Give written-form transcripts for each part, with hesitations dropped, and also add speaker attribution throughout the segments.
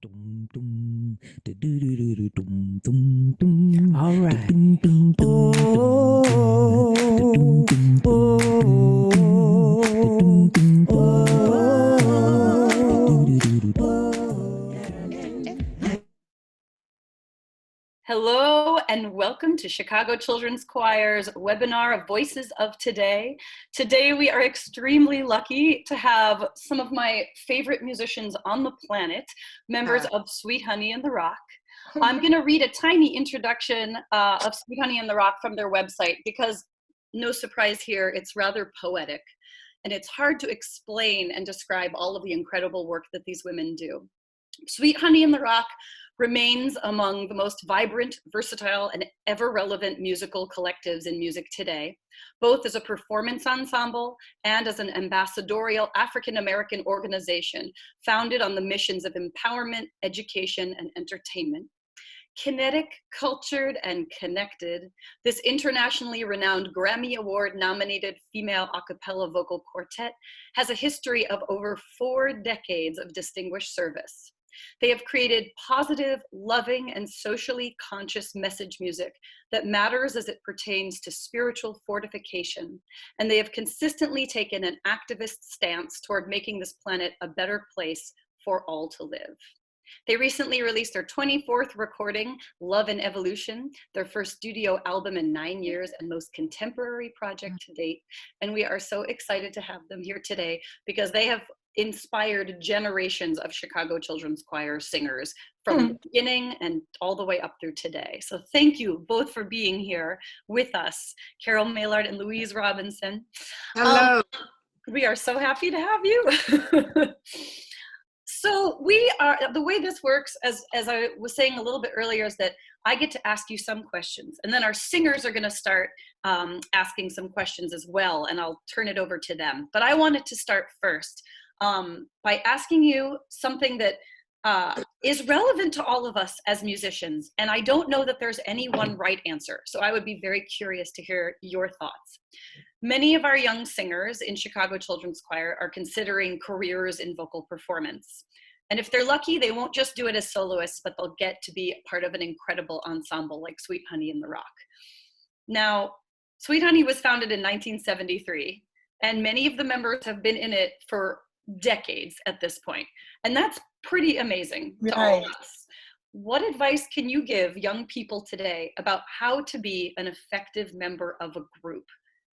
Speaker 1: All right.
Speaker 2: Hello and welcome to Chicago Children's Choir's webinar of Voices of Today. Today we are extremely lucky to have some of my favorite musicians on the planet, members of Sweet Honey and the Rock. I'm going to read a tiny introduction of Sweet Honey and the Rock from their website because, no surprise here, it's rather poetic and it's hard to explain and describe all of the incredible work that these women do. Sweet Honey and the Rock remains among the most vibrant, versatile, and ever-relevant musical collectives in music today, both as a performance ensemble and as an ambassadorial African-American organization founded on the missions of empowerment, education, and entertainment. Kinetic, cultured, and connected, this internationally renowned Grammy Award-nominated female a cappella vocal quartet has a history of over 4 decades of distinguished service. They have created positive, loving, and socially conscious message music that matters as it pertains to spiritual fortification, and they have consistently taken an activist stance toward making this planet a better place for all to live. They recently released their 24th recording, Love and Evolution, their first studio album in 9 years and most contemporary project to date, and we are so excited to have them here today because they have inspired generations of Chicago Children's Choir singers from the beginning and all the way up through today. So thank you both for being here with us, Carol Maillard and Louise Robinson.
Speaker 3: Hello.
Speaker 2: We are so happy to have you. So the way this works, as I was saying a little bit earlier, is that I get to ask you some questions, and then our singers are going to start asking some questions as well, and I'll turn it over to them. But I wanted to start first by asking you something that is relevant to all of us as musicians, and I don't know that there's any one right answer, so I would be very curious to hear your thoughts. Many of our young singers in Chicago Children's Choir are considering careers in vocal performance. And if they're lucky, they won't just do it as soloists, but they'll get to be part of an incredible ensemble like Sweet Honey and the Rock. Now, Sweet Honey was founded in 1973, and many of the members have been in it for decades at this point. And that's pretty amazing to all of us. What advice can you give young people today about how to be an effective member of a group?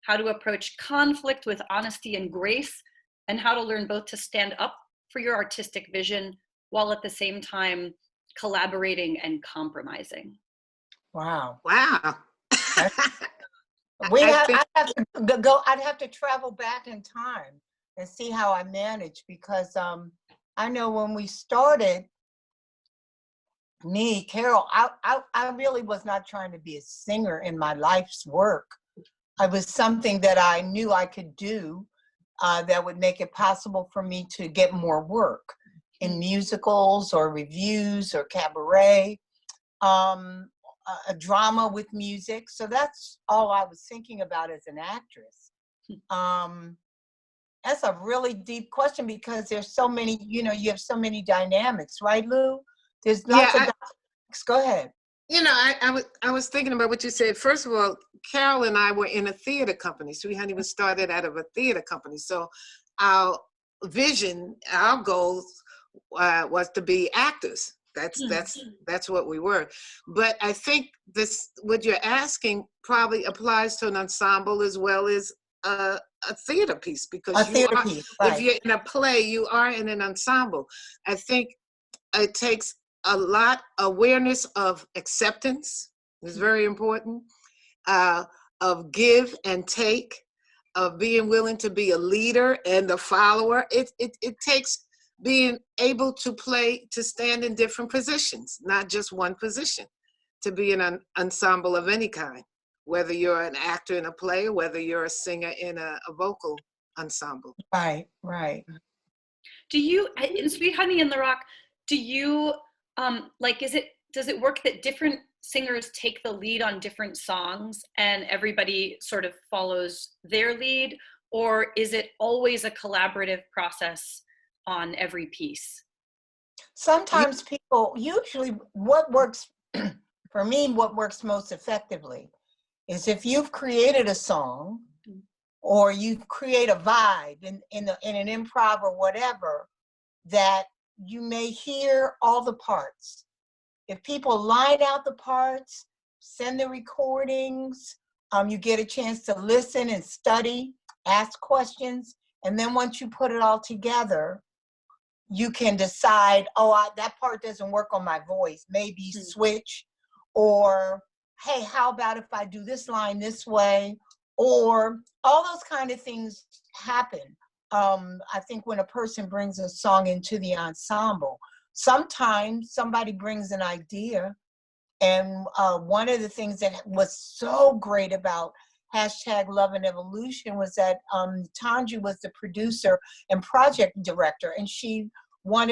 Speaker 2: How to approach conflict with honesty and grace, and how to learn both to stand up for your artistic vision while at the same time collaborating and compromising?
Speaker 3: Wow.
Speaker 1: Wow.
Speaker 3: I'd have to travel back in time and see how I managed, because I know when we started, me, Carol, I really was not trying to be a singer in my life's work. It was something that I knew I could do that would make it possible for me to get more work in musicals or reviews or cabaret, a drama with music. So that's all I was thinking about as an actress. That's a really deep question because there's so many, you have so many dynamics, right, Lou? There's lots of dynamics. Go ahead.
Speaker 1: I was thinking about what you said. First of all, Carol and I were in a theater company. Sweet Honey was started out of a theater company. So our vision, our goals was to be actors. That's what we were. But I think what you're asking probably applies to an ensemble as well as a theater piece, because if you're in a play, you are in an ensemble. I think it takes a lot awareness of acceptance is very important, of give and take, of being willing to be a leader and a follower. It takes being able to stand in different positions, not just one position, to be in an ensemble of any kind, whether you're an actor in a play or whether you're a singer in a vocal ensemble.
Speaker 3: Right.
Speaker 2: Do you, in Sweet Honey and the Rock, do you, does it work that different singers take the lead on different songs and everybody sort of follows their lead, or is it always a collaborative process on every piece?
Speaker 3: Sometimes people, usually what works, for me, what works most effectively is if you've created a song or you create a vibe in an improv or whatever, that you may hear all the parts. If people line out the parts, send the recordings, you get a chance to listen and study, ask questions, and then once you put it all together, you can decide, oh, that part doesn't work on my voice, maybe switch, or hey, how about if I do this line this way, or all those kind of things happen. I think when a person brings a song into the ensemble, sometimes somebody brings an idea. And one of the things that was so great about #Love and Evolution was that Tanju was the producer and project director, and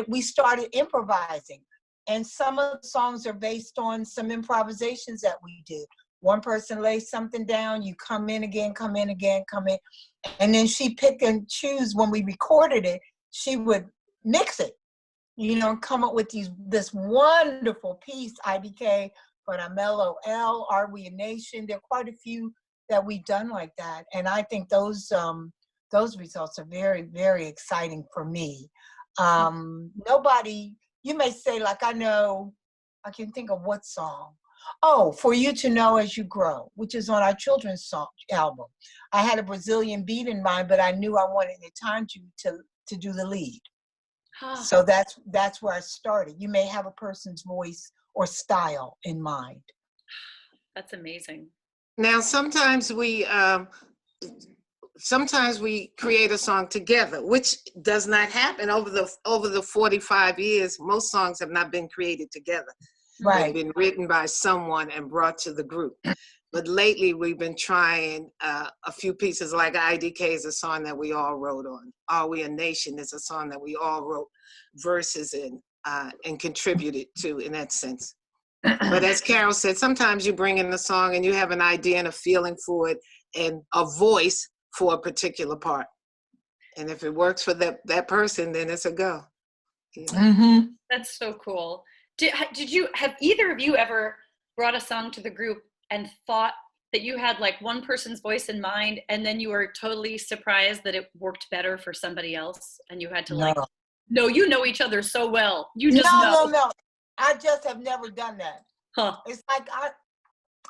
Speaker 3: we started improvising. And some of the songs are based on some improvisations that we did. One person lays something down, you come in again, come in again, come in. And then she pick and choose. When we recorded it, she would mix it, come up with this wonderful piece, IDK, Mellow L, Are We a Nation? There are quite a few that we've done like that. And I think those results are very, very exciting for me. Nobody, you may say, like, I can think of what song. Oh, For You to Know As You Grow, which is on our children's song album. I had a Brazilian beat in mind, but I knew I wanted Tanju to do the lead. So that's where I started. You may have a person's voice or style in mind.
Speaker 2: That's amazing.
Speaker 1: Now, sometimes we create a song together, which does not happen over the 45 years. Most songs have not been created together.
Speaker 3: Right.
Speaker 1: They've been written by someone and brought to the group. But lately, we've been trying a few pieces, like IDK is a song that we all wrote on. Are We a Nation is a song that we all wrote verses in and contributed to in that sense. But as Carol said, sometimes you bring in a song and you have an idea and a feeling for it and a voice for a particular part. And if it works for that person, then it's a go.
Speaker 2: That's so cool. Have either of you ever brought a song to the group and thought that you had like one person's voice in mind, and then you were totally surprised that it worked better for somebody else, and you had to no, you know each other so well. You just know.
Speaker 3: No. I just have never done that.
Speaker 2: Huh.
Speaker 3: It's like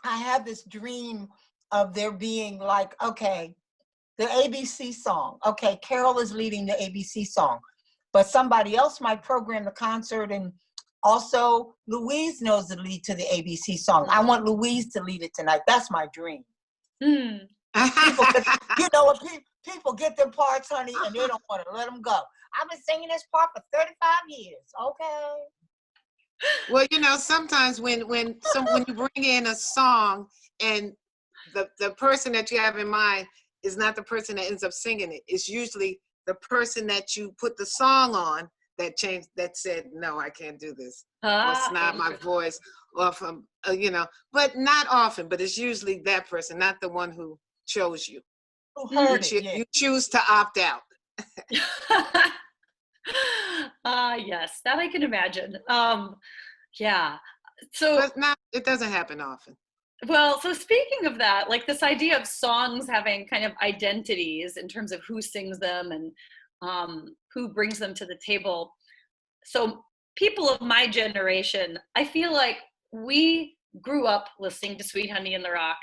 Speaker 3: I have this dream of there being like, okay, the ABC song. Okay, Carol is leading the ABC song, but somebody else might program the concert, and also Louise knows the lead to the ABC song. I want Louise to lead it tonight. That's my dream. People get their parts, honey, and they don't want to let them go. I've been singing this part for 35 years. Okay.
Speaker 1: Well, sometimes when you bring in a song and the person that you have in mind is not the person that ends up singing it, it's usually the person that you put the song on that said, no, I can't do this. Or it's not my voice, or from, but not often, but it's usually that person, not the one who chose you.
Speaker 3: Who heard it,
Speaker 1: You choose to opt out.
Speaker 2: Yes, that I can imagine. Yeah. So
Speaker 1: but it doesn't happen often.
Speaker 2: Well, so speaking of that, like this idea of songs having kind of identities in terms of who sings them and who brings them to the table. So people of my generation, I feel like we grew up listening to Sweet Honey in the Rock.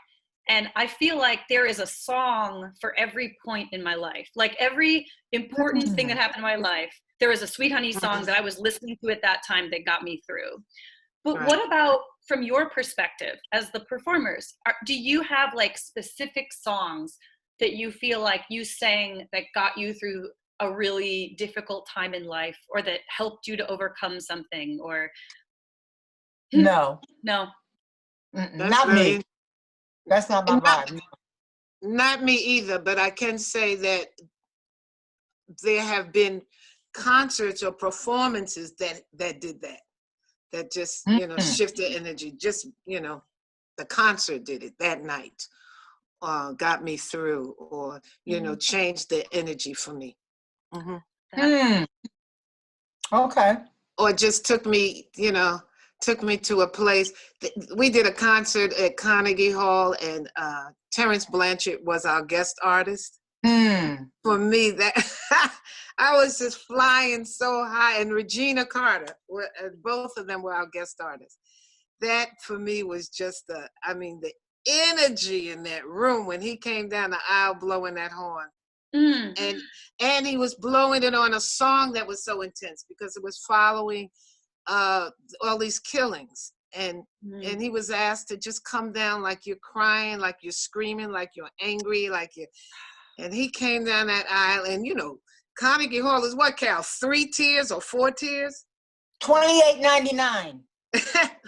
Speaker 2: And I feel like there is a song for every point in my life. Like every important thing that happened in my life, there is a Sweet Honey song that I was listening to at that time that got me through. But what about from your perspective as the performers? Do you have like specific songs that you feel like you sang that got you through a really difficult time in life, or that helped you to overcome something? Or
Speaker 3: no,
Speaker 1: not
Speaker 3: me. That's not my vibe.
Speaker 1: Not me either, but I can say that there have been concerts or performances that did that. That just, shifted energy. Just, the concert did it that night, got me through, or, changed the energy for me.
Speaker 3: Okay.
Speaker 1: or just took me, took me to a place. We did a concert at Carnegie Hall, and Terrence Blanchard was our guest artist. For me, that I was just flying so high, and Regina Carter, both of them were our guest artists. That for me was just the energy in that room when he came down the aisle blowing that horn. And he was blowing it on a song that was so intense because it was following all these killings. And he was asked to just come down like you're crying, like you're screaming, like you're angry, and he came down that aisle, and Carnegie Hall is what, Cal? 3 tiers or 4 tiers?
Speaker 3: $28.99.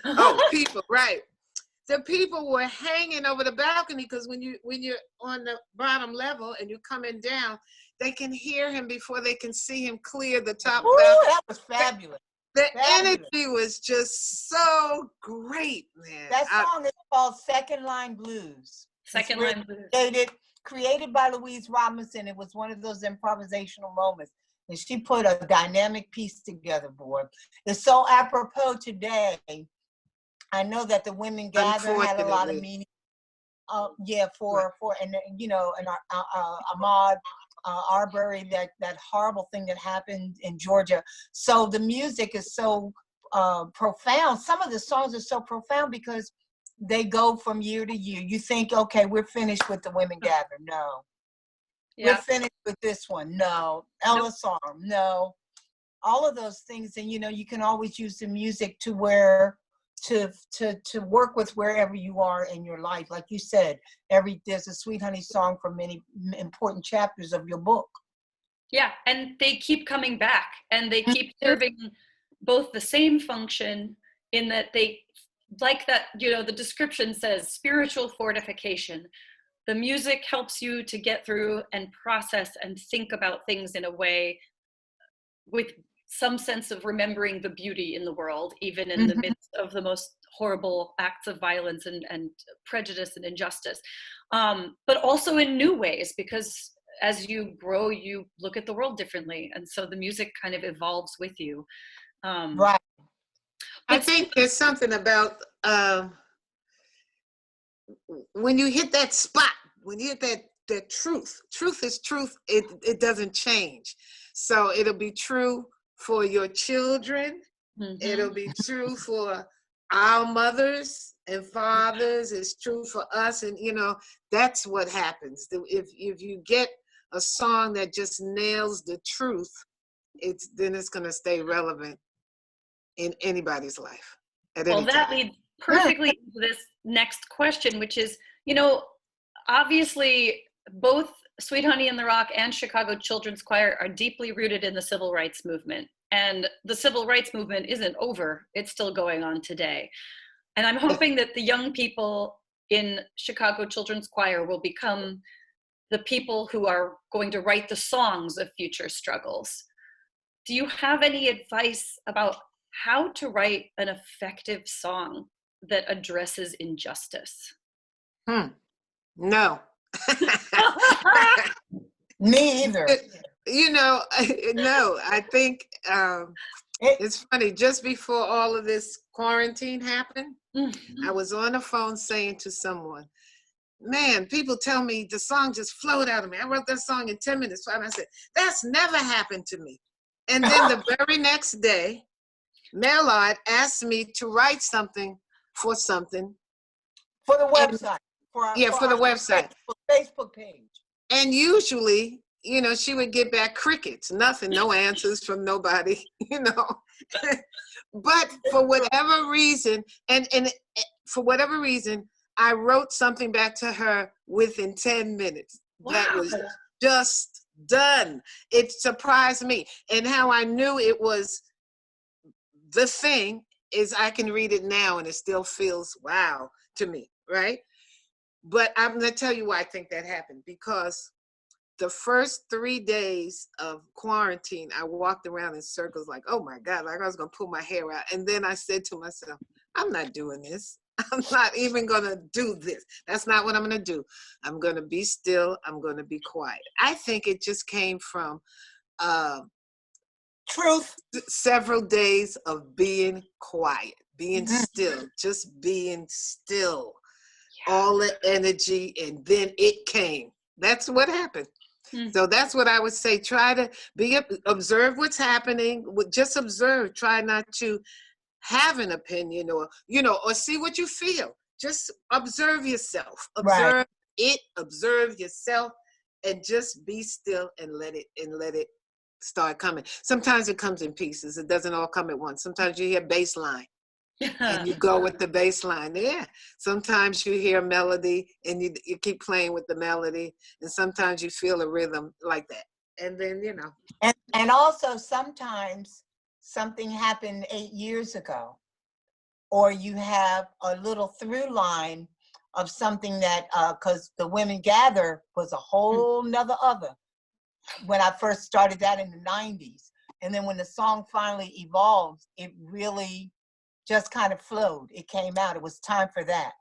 Speaker 1: Oh, people, right. The people were hanging over the balcony because when you're on the bottom level and you're coming down, they can hear him before they can see him clear the top balcony.
Speaker 3: That was fabulous.
Speaker 1: The energy was just so great, man.
Speaker 3: That song is called Second Line Blues.
Speaker 2: Second Line Blues.
Speaker 3: Created by Louise Robinson. It was one of those improvisational moments. And she put a dynamic piece together, boy. It's so apropos today. I know that the Women Gather had a lot of meaning. Ahmaud Arbery, that horrible thing that happened in Georgia. So the music is so profound. Some of the songs are so profound because they go from year to year. You think, okay, we're finished with the Women Gather. No. Yeah. We're finished with this one. No. Ella Song. No. All of those things. And, you can always use the music to work with wherever you are in your life. Like you said, there's a Sweet Honey song from many important chapters of your book.
Speaker 2: Yeah, and they keep coming back, and they keep serving both the same function in that they, like that, the description says spiritual fortification. The music helps you to get through and process and think about things in a way with some sense of remembering the beauty in the world, even in the midst of the most horrible acts of violence and prejudice and injustice. But also in new ways, because as you grow, you look at the world differently. And so the music kind of evolves with you.
Speaker 3: Right.
Speaker 1: I think there's something about when you hit that spot, when you hit that truth is truth, it doesn't change. So it'll be true for your children. It'll be true for our mothers and fathers. It's true for us. And, that's what happens. If you get a song that just nails the truth, then it's going to stay relevant in anybody's life.
Speaker 2: Well, that leads perfectly into this next question, which is, obviously both Sweet Honey in the Rock and Chicago Children's Choir are deeply rooted in the civil rights movement. And the civil rights movement isn't over. It's still going on today. And I'm hoping that the young people in Chicago Children's Choir will become the people who are going to write the songs of future struggles. Do you have any advice about how to write an effective song that addresses injustice?
Speaker 1: No.
Speaker 3: Me either.
Speaker 1: No, I think it's funny. Just before all of this quarantine happened, I was on the phone saying to someone, man, people tell me the song just flowed out of me. I wrote that song in 10 minutes. And I said, that's never happened to me. And then the very next day, Maillard asked me to write something for something.
Speaker 3: For the website.
Speaker 1: For the website.
Speaker 3: Facebook page.
Speaker 1: And usually, she would get back crickets, nothing, no answers from nobody, But for whatever reason, I wrote something back to her within 10 minutes. Wow. That was just done. It surprised me. And how I knew it was the thing is I can read it now and it still feels wow to me, right? But I'm going to tell you why I think that happened. Because the first 3 days of quarantine, I walked around in circles like, oh my God, like I was going to pull my hair out. And then I said to myself, I'm not doing this. I'm not even going to do this. That's not what I'm going to do. I'm going to be still. I'm going to be quiet. I think it just came from
Speaker 3: Truth.
Speaker 1: Several days of being quiet, being still, just being still. All the energy, and then it came. That's what happened. So that's what I would say. Try to observe what's happening. Just observe. Try not to have an opinion or see what you feel. Just observe yourself. Observe it. Observe yourself, and just be still and let it start coming. Sometimes it comes in pieces. It doesn't all come at once. Sometimes you hear bass line. And you go with the bass line. Yeah. Sometimes you hear melody and you keep playing with the melody. And sometimes you feel a rhythm like that. And then,
Speaker 3: And also sometimes something happened 8 years ago, or you have a little through line of something that, because the Women Gather was a whole nother other when I first started that in the 90s. And then when the song finally evolved, it really just kind of flowed. It came out. It was time for that.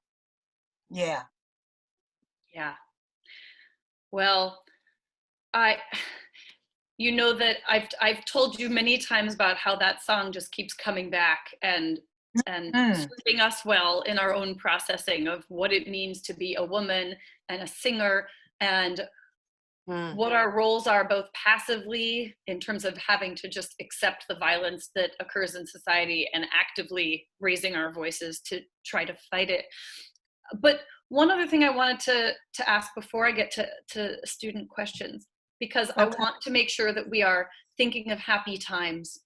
Speaker 3: Yeah.
Speaker 2: Yeah. Well, you know that I've told you many times about how that song just keeps coming back and serving us well in our own processing of what it means to be a woman and a singer, and what our roles are both passively in terms of having to just accept the violence that occurs in society and actively raising our voices to try to fight it. But one other thing I wanted to ask before I get to student questions, because I want to make sure that we are thinking of happy times.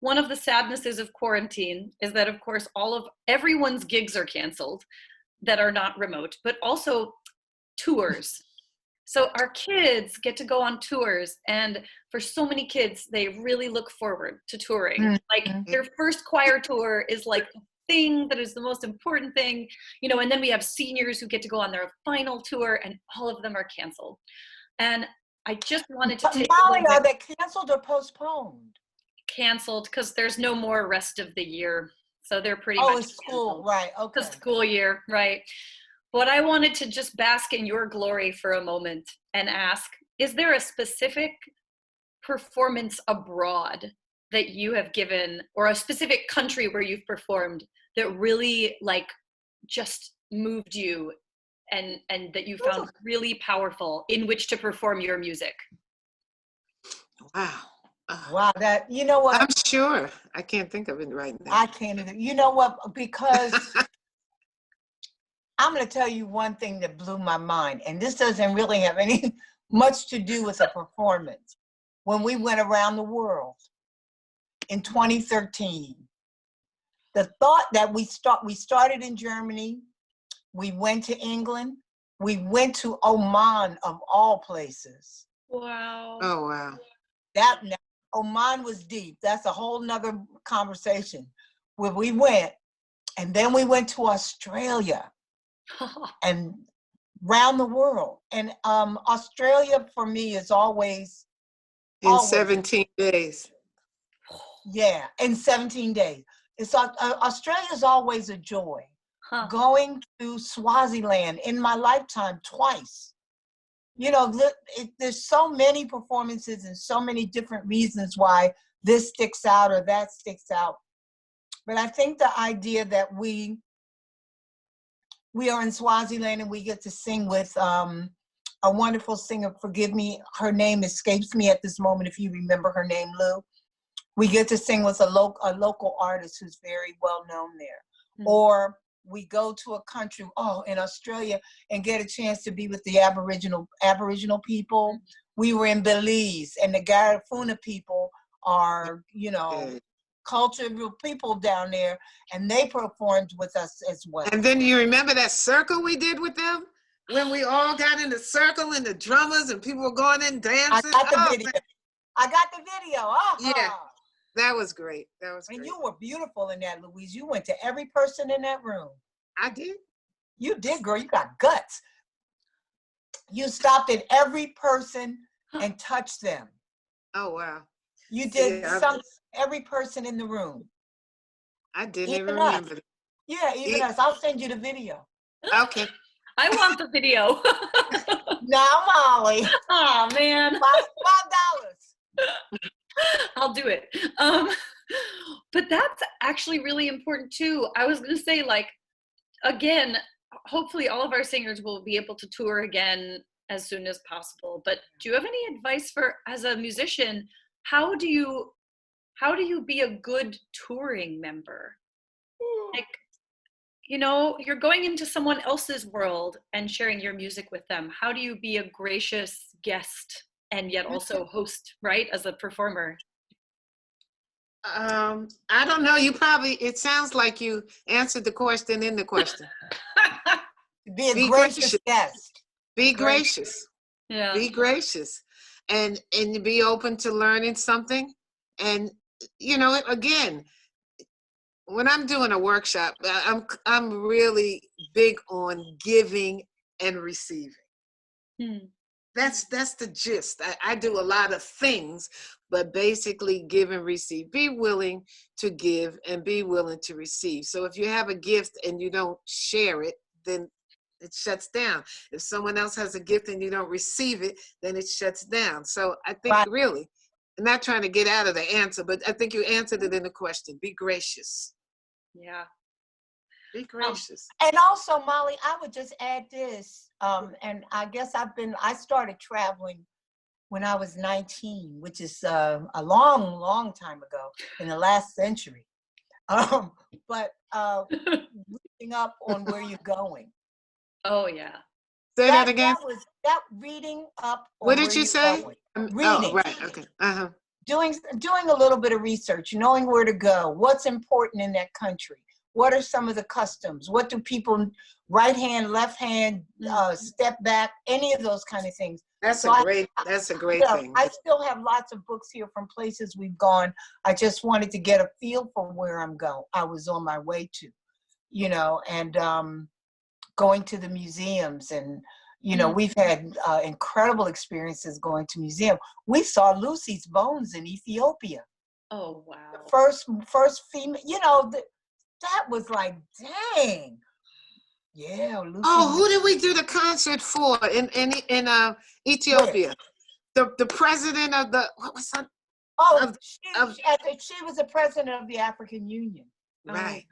Speaker 2: One of the sadnesses of quarantine is that, of course, everyone's gigs are canceled that are not remote, but also tours. So our kids get to go on tours, and for so many kids, they really look forward to touring. Like their first choir tour is like the thing that is the most important thing, and then we have seniors who get to go on their final tour, and all of them are canceled. And I just wanted to take
Speaker 3: Mollie, are they canceled or postponed?
Speaker 2: Canceled because there's no more rest of the year. So they're pretty much
Speaker 3: it's school, right, okay.
Speaker 2: The school year, right. But I wanted to just bask in your glory for a moment and ask, is there a specific performance abroad that you have given, or a specific country where you've performed that really just moved you and that you found really powerful in which to perform your music?
Speaker 1: Wow.
Speaker 3: Wow, that, you know what?
Speaker 1: I'm sure. I can't think of it right now.
Speaker 3: I can't either. You know what? Because I'm going to tell you one thing that blew my mind, and this doesn't really have much to do with a performance. When we went around the world in 2013, the thought that we started in Germany, we went to England, we went to Oman of all places.
Speaker 2: Wow.
Speaker 1: Oh, wow.
Speaker 3: Oman was deep. That's a whole nother conversation where we went. And then we went to Australia and round the world. And Australia for me is always.
Speaker 1: In 17 days.
Speaker 3: Yeah, in 17 days. Australia is always a joy. Going to Swaziland in my lifetime twice. There's so many performances and so many different reasons why this sticks out or that sticks out. But I think the idea that we are in Swaziland and we get to sing with a wonderful singer, forgive me, her name escapes me at this moment, if you remember her name, Lou. We get to sing with a local artist who's very well known there. Or we go to a country, in Australia, and get a chance to be with the Aboriginal people. We were in Belize, and the Garifuna people are, cultural people down there, and they performed with us as well.
Speaker 1: And then you remember that circle we did with them? When we all got in the circle and the drummers and people were going in dancing?
Speaker 3: I got the video. I got the video.
Speaker 1: Yeah. That was great.
Speaker 3: And you were beautiful in that, Louise. You went to every person in that room.
Speaker 1: I did.
Speaker 3: You did, girl. You got guts. You stopped at every person and touched them.
Speaker 1: Oh, wow.
Speaker 3: You did every person in the room.
Speaker 1: I didn't even remember.
Speaker 3: Yeah, even us. I'll send you the video.
Speaker 1: Okay.
Speaker 2: I want the video.
Speaker 3: Now, Mollie.
Speaker 2: Oh, man.
Speaker 3: $5.
Speaker 2: I'll do it. But that's actually really important too. I was going to say, like, again, hopefully all of our singers will be able to tour again as soon as possible. But do you have any advice for, as a musician, how do you be a good touring member? Like, you know, you're going into someone else's world and sharing your music with them. How do you be a gracious guest and yet also host, right, as a performer?
Speaker 1: I don't know. It sounds like you answered the question in the question.
Speaker 3: Be a
Speaker 1: Be
Speaker 3: gracious
Speaker 1: gracious.
Speaker 3: guest.
Speaker 1: Be gracious.
Speaker 2: Yeah.
Speaker 1: Be gracious. And be open to learning something. And, you know, again, when I'm doing a workshop, I'm really big on giving and receiving. That's the gist. I do a lot of things, but basically give and receive. Be willing to give and be willing to receive. So if you have a gift and you don't share it, then it shuts down. If someone else has a gift and you don't receive it, then it shuts down. So I think really, I'm not trying to get out of the answer, but I think you answered it in the question. Be gracious.
Speaker 2: Yeah.
Speaker 1: Be gracious.
Speaker 3: And also, Molly, I would just add this, and I guess I started traveling when I was 19, which is a long, long time ago in the last century. But reading up on where you're going.
Speaker 2: Oh, yeah.
Speaker 1: Say that again.
Speaker 3: That reading up on
Speaker 1: what did you say?
Speaker 3: Going.
Speaker 1: Reading. Oh, right. Okay. Uh-huh.
Speaker 3: Doing a little bit of research, knowing where to go, what's important in that country. What are some of the customs? What do people, right hand, left hand, step back, any of those kind of things.
Speaker 1: That's a great thing.
Speaker 3: I still have lots of books here from places we've gone. I just wanted to get a feel for where I was on my way to, you know, and going to the museums. And, you know, we've had incredible experiences going to museum. We saw Lucy's bones in Ethiopia.
Speaker 2: Oh, wow.
Speaker 3: The first female, you know, that was like, dang. Yeah. Lucy.
Speaker 1: Oh, who did we do the concert for in Ethiopia? The president of the, what was that?
Speaker 3: She was the president of the African Union.
Speaker 1: Right.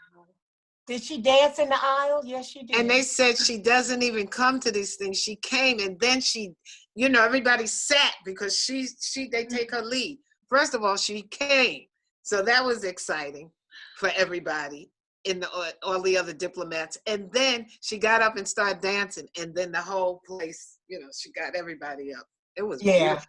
Speaker 3: Did she dance in the aisle? Yes, she did.
Speaker 1: And they said she doesn't even come to these things. She came and then she, you know, everybody sat because they take her lead. First of all, she came. So that was exciting for everybody. All the other diplomats, and then she got up and started dancing, and then the whole place, you know, she got everybody up. It was beautiful.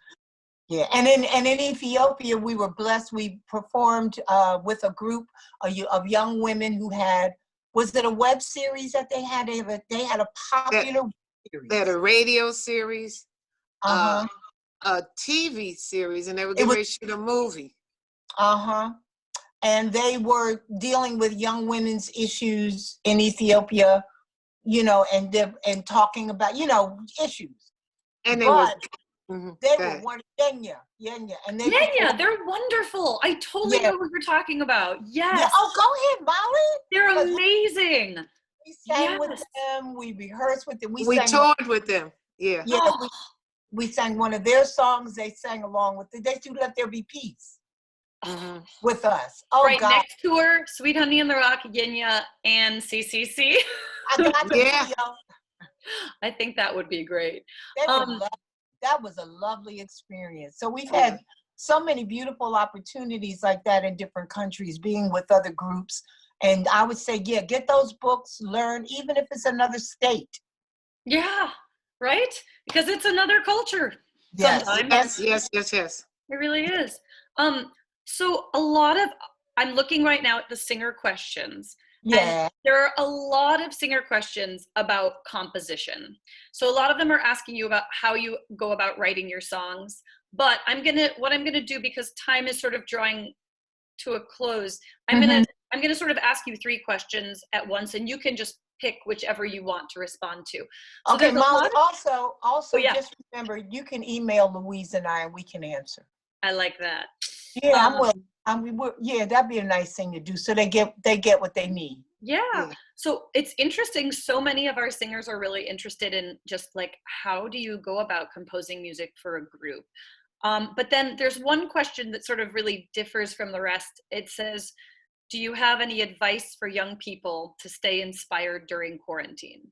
Speaker 3: Yeah. And in Ethiopia, we were blessed. We performed with a group of young women who had, was it a web series that they had? They had a popular series.
Speaker 1: They had a radio series, a TV series, and they were getting ready to shoot a movie.
Speaker 3: And they were dealing with young women's issues in Ethiopia, you know, and talking about, you know, issues.
Speaker 1: And they
Speaker 3: were
Speaker 1: one
Speaker 3: Yenya. And
Speaker 2: they're wonderful. I totally know what you're talking about. Yes.
Speaker 3: Yeah. Oh, go ahead, Molly.
Speaker 2: They're amazing.
Speaker 3: We sang with them. We rehearsed with them.
Speaker 1: We toured with them. Yeah.
Speaker 3: Yeah. We sang one of their songs. They sang along with it. They do Let There Be Peace. With us. Oh,
Speaker 2: right,
Speaker 3: God.
Speaker 2: next tour, Sweet Honey in the Rock, Yenya, and CCC.
Speaker 3: I got the video.
Speaker 2: I think that would be great.
Speaker 3: That was a lovely experience. So we've had so many beautiful opportunities like that in different countries, being with other groups. And I would say, get those books, learn, even if it's another state.
Speaker 2: Yeah, right? Because it's another culture.
Speaker 1: Yes, yes. It
Speaker 2: really is. So I'm looking right now at the singer questions.
Speaker 3: Yeah.
Speaker 2: And there are a lot of singer questions about composition. So a lot of them are asking you about how you go about writing your songs. But what I'm gonna do, because time is sort of drawing to a close, I'm gonna sort of ask you 3 questions at once, and you can just pick whichever you want to respond to. So
Speaker 3: okay, Molly, also just remember, you can email Louise and I, and we can answer.
Speaker 2: I like that.
Speaker 3: Yeah, that'd be a nice thing to do, so they get what they need.
Speaker 2: Yeah. So it's interesting. So many of our singers are really interested in just like, how do you go about composing music for a group? But then there's one question that sort of really differs from the rest. It says, do you have any advice for young people to stay inspired during quarantine?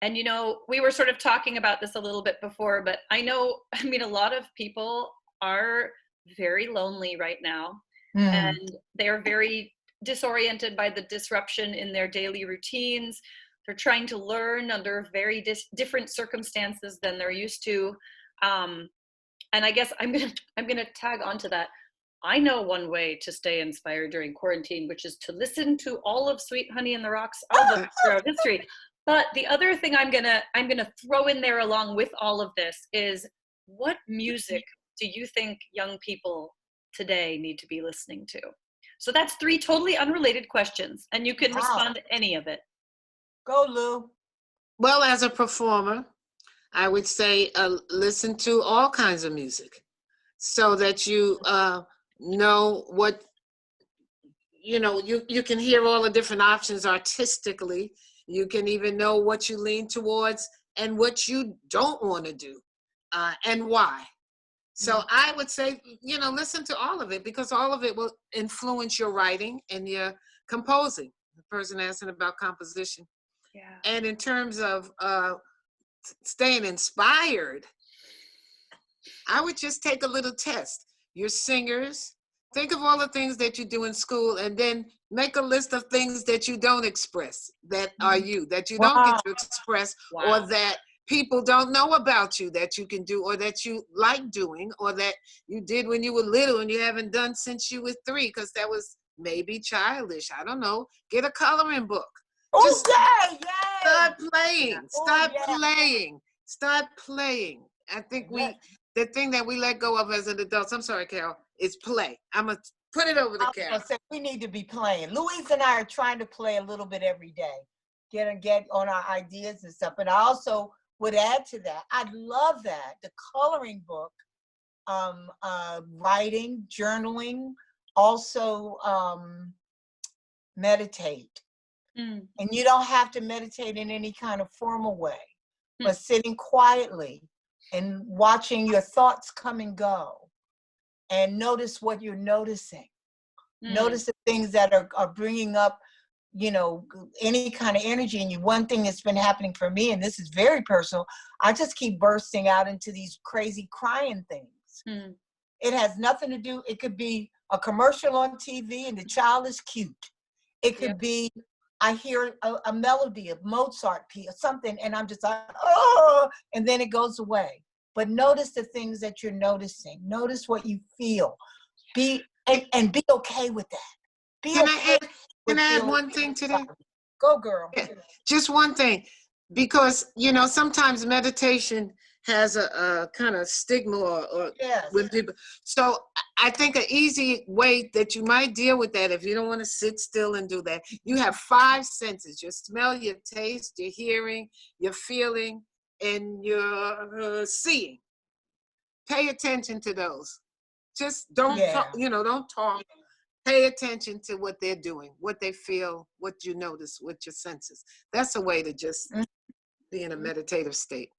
Speaker 2: And, you know, we were sort of talking about this a little bit before, but I know, I mean, a lot of people are very lonely right now, and they're very disoriented by the disruption in their daily routines. They're trying to learn under very different circumstances than they're used to. And I guess I'm gonna tag onto that. I know one way to stay inspired during quarantine, which is to listen to all of Sweet Honey and the Rock's albums throughout history. But the other thing I'm gonna throw in there along with all of this is, what music do you think young people today need to be listening to? So that's 3 totally unrelated questions, and you can respond to any of it.
Speaker 3: Go, Lou.
Speaker 1: Well, as a performer, I would say listen to all kinds of music so that you know what, you know, you can hear all the different options artistically. You can even know what you lean towards and what you don't want to do and why. So I would say, you know, listen to all of it, because all of it will influence your writing and your composing. The person asking about composition.
Speaker 2: Yeah.
Speaker 1: And in terms of staying inspired, I would just take a little test. You're singers. Think of all the things that you do in school, and then make a list of things that you don't express, that are you, that you don't get to express, or that people don't know about you that you can do, or that you like doing, or that you did when you were little and you haven't done since you were 3, because that was maybe childish. I don't know. Get a coloring book. Just start playing. Start playing. I think the thing that we let go of as an adults, I'm sorry, Carol, is play. I'm going to put it over to Carol.
Speaker 3: We need to be playing. Louise and I are trying to play a little bit every day. Get on our ideas and stuff. And I also would add to that, I'd love that, the coloring book, writing, journaling, also meditate. And you don't have to meditate in any kind of formal way, but sitting quietly and watching your thoughts come and go, and notice what you're noticing. Notice the things that are bringing up, you know, any kind of energy in you. One thing that's been happening for me, and this is very personal, I just keep bursting out into these crazy crying things. It has nothing to do, it could be a commercial on TV and the child is cute. It could be, I hear a melody of Mozart or something, and I'm just like, oh, and then it goes away. But notice the things that you're noticing. Notice what you feel. Be okay with that.
Speaker 1: Can I add one thing to that?
Speaker 3: Go, girl.
Speaker 1: Yeah, just one thing, because, you know, sometimes meditation has a kind of stigma or with people. So I think an easy way that you might deal with that, if you don't want to sit still and do that, you have 5 senses: your smell, your taste, your hearing, your feeling, and your seeing. Pay attention to those. Just don't talk, you know, don't talk. Pay attention to what they're doing, what they feel, what you notice with your senses. That's a way to just be in a meditative state.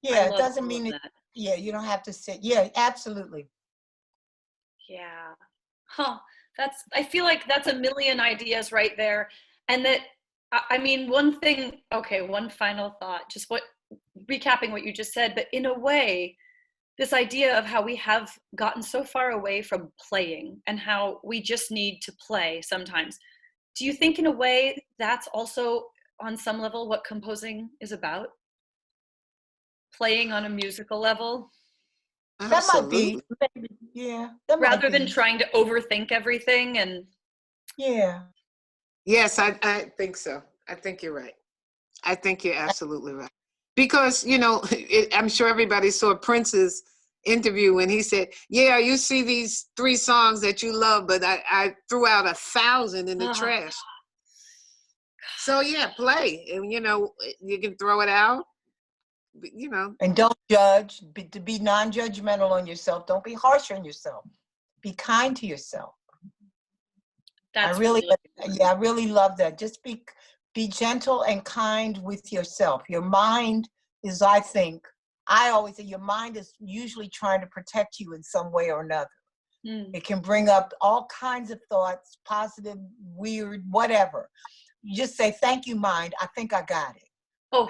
Speaker 3: Yeah, it doesn't mean that. Yeah, you don't have to sit. Yeah, absolutely.
Speaker 2: Yeah. Huh. I feel like that's a million ideas right there. And that, I mean, one final thought, just recapping what you just said, but in a way, this idea of how we have gotten so far away from playing and how we just need to play sometimes. Do you think in a way that's also on some level what composing is about? Playing on a musical level?
Speaker 3: That might be. Yeah.
Speaker 2: Rather than trying to overthink everything and.
Speaker 3: Yeah.
Speaker 1: Yes, I think so. I think you're right. I think you're absolutely right. Because, you know, I'm sure everybody saw Prince's interview when he said, yeah, you see these 3 songs that you love, but I threw out 1,000 in the trash. So yeah, play. And, you know, you can throw it out, you know.
Speaker 3: And don't judge, to be non-judgmental on yourself. Don't be harsh on yourself. Be kind to yourself. I really love that. Just be gentle and kind with yourself. Your mind is, I think, I always say your mind is usually trying to protect you in some way or another.
Speaker 2: Mm.
Speaker 3: It can bring up all kinds of thoughts, positive, weird, whatever. You just say, thank you, mind. I think I got it.
Speaker 2: Oh,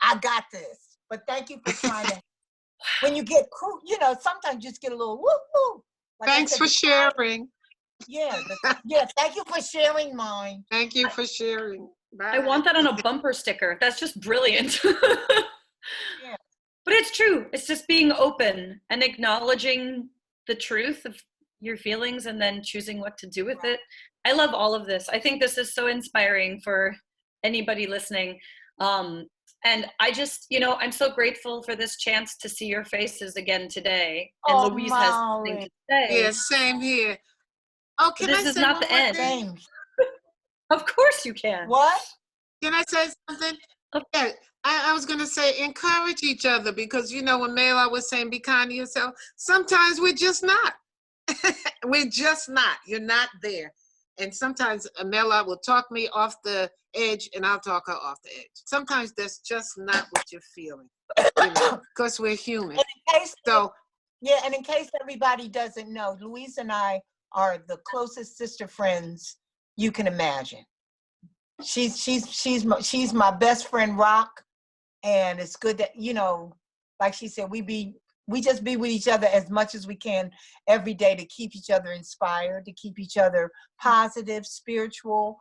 Speaker 3: I got this. But thank you for trying to, when you get, you know, sometimes you just get a little woo-woo. Like
Speaker 1: Thanks for sharing.
Speaker 3: Yeah, yeah, thank you for sharing mine.
Speaker 1: Thank you for sharing. Bye.
Speaker 2: I want that on a bumper sticker. That's just brilliant.
Speaker 3: Yeah.
Speaker 2: But it's true. It's just being open and acknowledging the truth of your feelings and then choosing what to do with it. I love all of this. I think this is so inspiring for anybody listening. And I just, you know, I'm so grateful for this chance to see your faces again today. And
Speaker 3: Oh,
Speaker 2: Louise has something to say.
Speaker 1: Yeah, same here. Oh, can
Speaker 2: This
Speaker 1: I
Speaker 2: is
Speaker 1: say
Speaker 2: not
Speaker 1: one
Speaker 2: the
Speaker 1: more
Speaker 2: end.
Speaker 1: thing?
Speaker 2: Of course you can.
Speaker 3: What?
Speaker 1: Can I say something? Yeah, I was going to say encourage each other because, you know, when Maillard was saying be kind to yourself, sometimes we're just not. We're just not. You're not there. And sometimes Maillard will talk me off the edge and I'll talk her off the edge. Sometimes that's just not what you're feeling, you know, because we're human.
Speaker 3: And in case,
Speaker 1: So,
Speaker 3: yeah, and in case everybody doesn't know, Louise and I are the closest sister friends you can imagine. She's my best friend, Rock, and it's good that, you know, like she said, we just be with each other as much as we can every day to keep each other inspired, to keep each other positive, spiritual,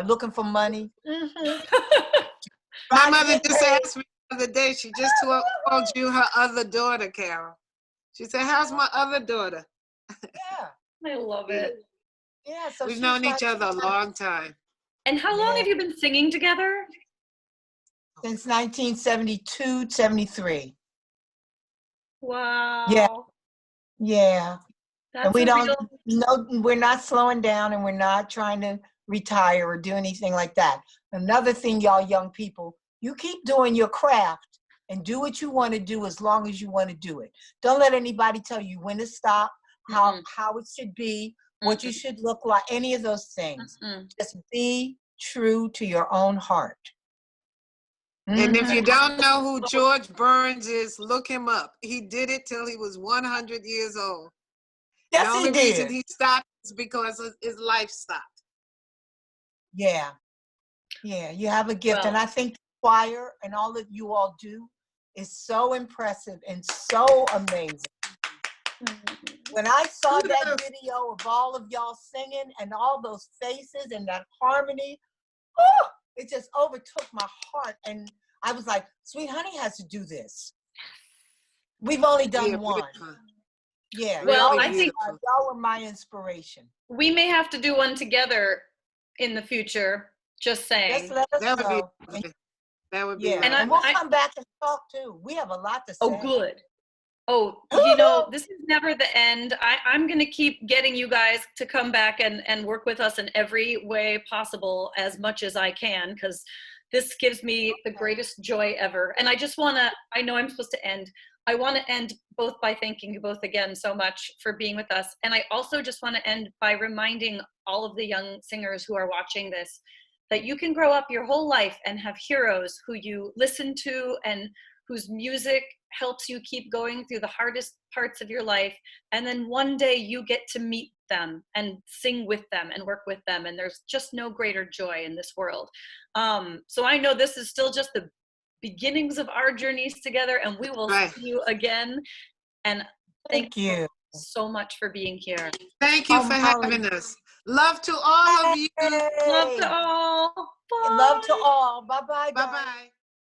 Speaker 3: looking for money.
Speaker 1: my mother just asked me the other day, she just told you her other daughter, Carol. She said, how's my other daughter?
Speaker 3: Yeah.
Speaker 2: I love it.
Speaker 3: Yeah, so
Speaker 1: we've known each other a long time.
Speaker 2: And how long have you been singing together?
Speaker 3: Since 1972, 73.
Speaker 2: Wow.
Speaker 3: Yeah. Yeah.
Speaker 2: That's
Speaker 3: And we don't,
Speaker 2: real...
Speaker 3: no, we're not slowing down and we're not trying to retire or do anything like that. Another thing, y'all young people, you keep doing your craft and do what you want to do as long as you want to do it. Don't let anybody tell you when to stop, how it should be, what you should look like, any of those things. Just be true to your own heart.
Speaker 1: And if you don't know who George Burns is, look him up. He did it till he was 100 years old.
Speaker 3: Yes,
Speaker 1: the only
Speaker 3: he did.
Speaker 1: reason he stopped is because his life stopped.
Speaker 3: Yeah. Yeah, you have a gift.
Speaker 2: Well,
Speaker 3: and I think choir and all that you all do is so impressive and so amazing. When I saw that video of all of y'all singing and all those faces and that harmony, oh, it just overtook my heart. And I was like, Sweet Honey has to do this. We've only done one.
Speaker 1: Beautiful.
Speaker 3: Yeah.
Speaker 2: Well,
Speaker 3: y'all,
Speaker 2: I think
Speaker 3: y'all were my inspiration.
Speaker 2: we may have to do one together in the future. Just saying.
Speaker 3: Just let us
Speaker 1: That would
Speaker 3: know.
Speaker 1: be. That would be.
Speaker 3: Yeah, and we'll come back and talk too. We have a lot to say.
Speaker 2: Oh, good. Oh, you know, this is never the end. I'm going to keep getting you guys to come back and work with us in every way possible as much as I can, because this gives me the greatest joy ever. And I just want to, I know I'm supposed to end. I want to end both by thanking you both again so much for being with us. And I also just want to end by reminding all of the young singers who are watching this that you can grow up your whole life and have heroes who you listen to and whose music helps you keep going through the hardest parts of your life. And then one day you get to meet them and sing with them and work with them. And there's just no greater joy in this world. So I know this is still just the beginnings of our journeys together, and we will see you again. And thank you so much for being here.
Speaker 1: Thank you for having us. Love to all of you.
Speaker 2: Love to all. Bye.
Speaker 3: Love to all. Bye-bye.
Speaker 1: Bye-bye.